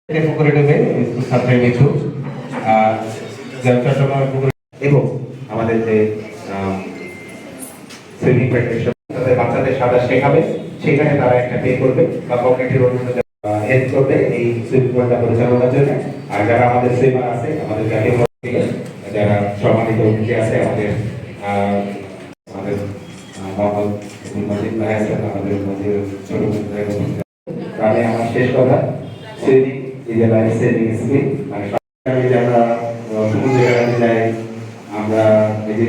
পুকুরে ডুবে স্কুল ছাত্রের মিঠু চট্টগ্রামের পুকুরে এবং আমাদের যে সুইমিং প্র্যাকটিস বাচ্চাদের সাঁতার শেখাবে, সেখানে তারা একটা পে করবে বা কমিউনিটির অনুমতি হেল্প করবে এই সুইমিং পুলটা পরিচালনার জন্য। আর যারা আমাদের সুইমার আছে, আমাদের জাতীয় থেকে যারা সম্মানিত অতিথি আছে, আমাদের আমাদের মোহাম্মদ মজিদ ভাই আছেন, আমাদের মজিদ ছোট তাহলে আমার শেষ কথা, swimming is a life saving skill. মানে আমরা সমুদ্রে বেড়াতে যাই, আমরা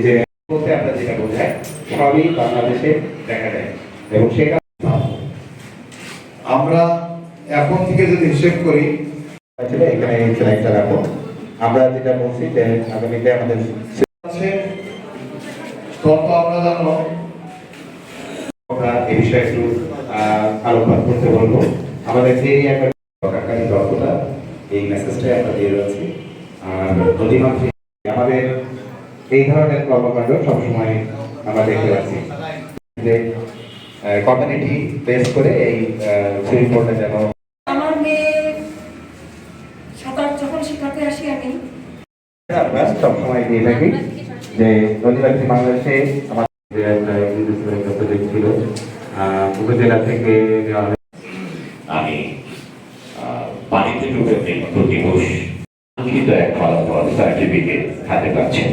যে বলতে আমরা যেটা বোঝাই সবই বাংলাদেশে দেখা যায় এবং সেটা আমরা এখন থেকে যদি হিসেব করি এখানে একটা রাখো। আমরা যেটা বলছি যে আগামীতে আমাদের আছে তত আমরা জানো আমরা এই বিষয়ে একটু আলোকপাত করতে বলবো। আমাদের যে সরকারি দলটা এই মেসেজটাই আমরা দিয়ে রয়েছি। আর নদীমাতৃক আমাদের এই ধরনের কর্মকাণ্ড সবসময় আমরা দেখতে পাচ্ছি যে কমিউনিটি বেস করে এই সুইমিং পুলটা যেন আমার মেয়ে সাঁতার যখন শেখাতে আসি আমি আমরা সবসময় দিয়ে থাকি যে নদীমাতৃক বাংলাদেশে আমাদের ছিল উপজেলা থেকে আমি পানিতে ডুবে মৃত্যু দিবস লিখিত এক ফলাফল সার্টিফিকেট হাতে পাচ্ছেন।